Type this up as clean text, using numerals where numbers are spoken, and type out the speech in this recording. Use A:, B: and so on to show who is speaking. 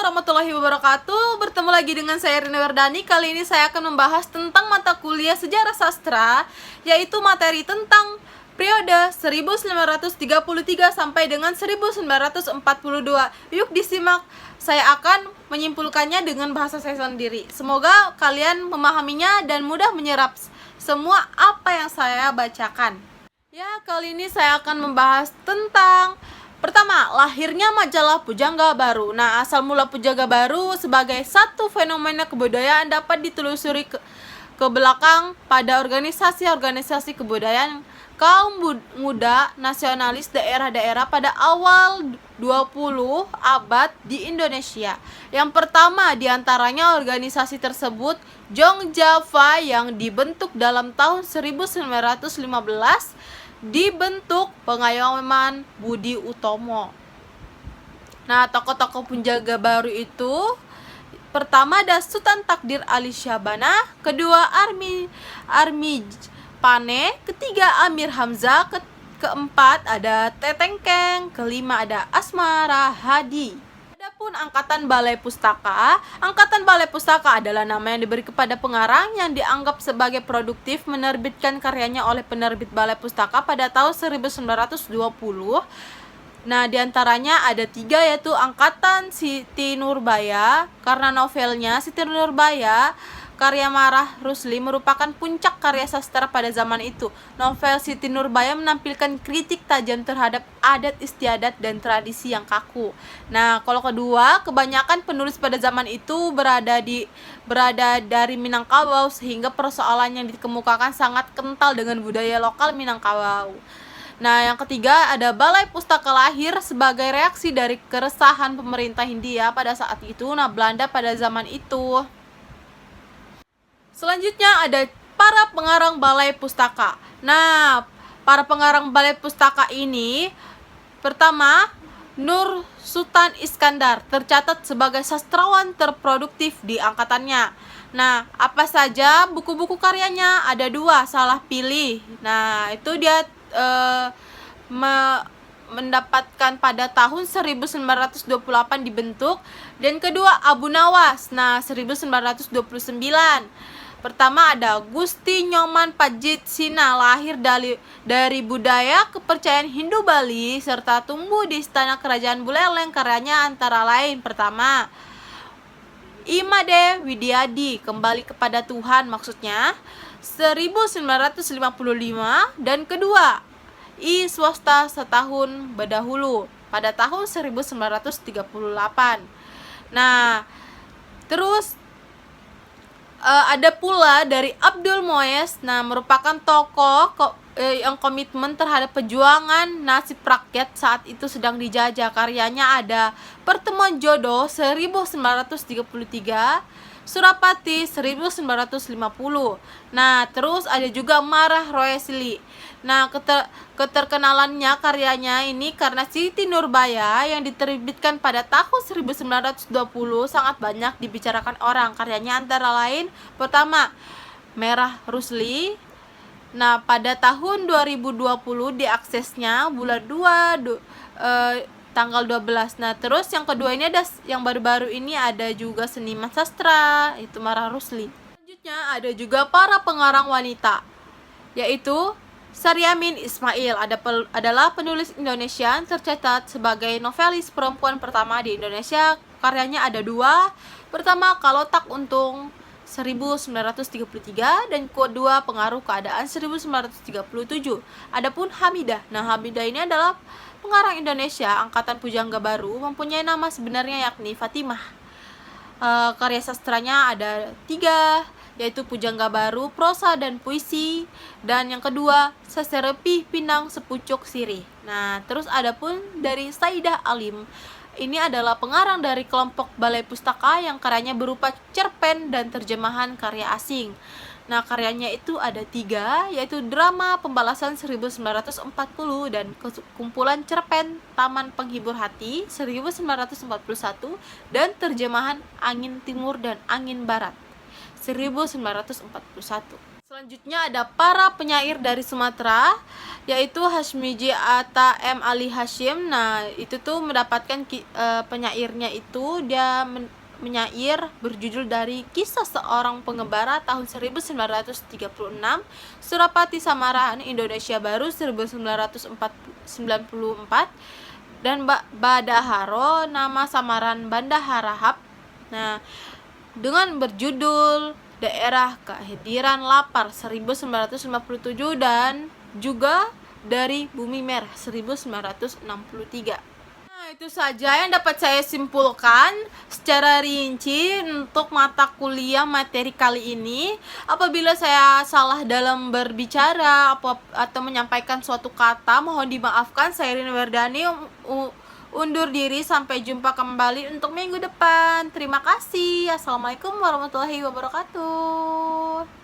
A: warahmatullahi wabarakatuh. Bertemu lagi dengan saya Rina Wardani. Kali ini saya akan membahas tentang mata kuliah sejarah sastra, yaitu materi tentang periode 1933 sampai dengan 1942. Yuk disimak, saya akan menyimpulkannya dengan bahasa saya sendiri. Semoga kalian memahaminya dan mudah menyerap semua apa yang saya bacakan. Ya, kali ini saya akan membahas tentang pertama, lahirnya majalah Pujangga Baru. Nah, asal mula Pujangga Baru sebagai satu fenomena kebudayaan dapat ditelusuri ke belakang pada organisasi-organisasi kebudayaan kaum muda nasionalis daerah-daerah pada awal 20 abad di Indonesia. Yang pertama diantaranya organisasi tersebut Jongjava yang dibentuk dalam tahun 1915 dibentuk pengayoman Budi Utomo. Nah, tokoh-tokoh penjaga baru itu pertama ada Sultan Takdir Ali Syahbanah, kedua Army Pane, ketiga Amir Hamzah, keempat ada Tetengkeng, kelima ada Asmara Hadi. Adapun Angkatan Balai Pustaka adalah nama yang diberi kepada pengarang yang dianggap sebagai produktif menerbitkan karyanya oleh penerbit Balai Pustaka pada tahun 1920. Nah, diantaranya ada 3, yaitu Angkatan Siti Nurbaya, karena novelnya Siti Nurbaya karya Marah Rusli merupakan puncak karya sastra pada zaman itu. Novel Siti Nurbaya menampilkan kritik tajam terhadap adat istiadat dan tradisi yang kaku. Nah, kalau kedua, kebanyakan penulis pada zaman itu berada dari Minangkabau, sehingga persoalan yang dikemukakan sangat kental dengan budaya lokal Minangkabau. Nah, yang ketiga ada Balai Pustaka lahir sebagai reaksi dari keresahan pemerintah Hindia pada saat itu. Nah, Belanda pada zaman itu. Selanjutnya ada para pengarang Balai Pustaka. Nah, para pengarang Balai Pustaka ini pertama, Nur Sultan Iskandar tercatat sebagai sastrawan terproduktif di angkatannya. Nah, apa saja buku-buku karyanya? Ada 2, salah pilih. Nah, itu dia mendapatkan pada tahun 1928 dibentuk. Dan kedua, Abu Nawas. Nah, 1929. Pertama ada Gusti Nyoman Pajit Sina, lahir dari budaya kepercayaan Hindu Bali serta tumbuh di istana kerajaan Buleleng. Karyanya antara lain pertama Imade Widyadi, kembali kepada Tuhan maksudnya, 1955, dan kedua I Swasta Setahun Bedahulu pada tahun 1938. Nah, terus ada pula dari Abdul Moyes. Nah, merupakan tokoh yang komitmen terhadap perjuangan nasib rakyat saat itu sedang dijajah. Karyanya ada Pertemuan Jodoh 1933, Surapati 1950. Nah, terus ada juga Marah Roesli. Nah, keterkenalannya karyanya ini karena Siti Nurbaya yang diterbitkan pada tahun 1920 sangat banyak dibicarakan orang. Karyanya antara lain pertama Merah Rusli. Nah, pada tahun 2020 diaksesnya bulan 2 tanggal 12. Nah, terus yang kedua ini ada yang baru-baru ini ada juga seniman sastra, itu Marah Rusli. Selanjutnya ada juga para pengarang wanita, yaitu Saryamin Ismail adalah penulis Indonesia tercatat sebagai novelis perempuan pertama di Indonesia. Karyanya ada 2. Pertama, Kalotak Untung 1933 dan kedua Pengaruh Keadaan 1937. Adapun Hamidah. Nah, Hamidah ini adalah pengarang Indonesia angkatan Pujangga Baru, mempunyai nama sebenarnya yakni Fatimah. Karya sastranya ada 3, yaitu Pujangga Baru, prosa dan puisi, dan yang kedua Seserepih Pinang Sepucuk Sirih. Nah, terus ada pun dari Saidah Alim. Ini adalah pengarang dari kelompok Balai Pustaka yang karyanya berupa cerpen dan terjemahan karya asing. Nah, karyanya itu ada 3, yaitu Drama Pembalasan 1940 dan kumpulan cerpen Taman Penghibur Hati 1941 dan terjemahan Angin Timur dan Angin Barat 1941. Selanjutnya ada para penyair dari Sumatera, yaitu Hasmiji Atta M. Ali Hashim. Nah, itu tuh mendapatkan penyairnya itu dia menyair berjudul dari Kisah Seorang Pengembara tahun 1936, Surapati Samarahan Indonesia Baru 1994, dan Badaharo nama samaran Banda Harahap. Nah, dengan berjudul Daerah Kehadiran Lapar 1957 dan juga Dari Bumi Merah 1963. Nah, itu saja yang dapat saya simpulkan secara rinci untuk mata kuliah materi kali ini. Apabila saya salah dalam berbicara atau menyampaikan suatu kata, mohon dimaafkan. Saya Rina Wardani undur diri, sampai jumpa kembali untuk minggu depan. Terima kasih. Assalamualaikum warahmatullahi wabarakatuh.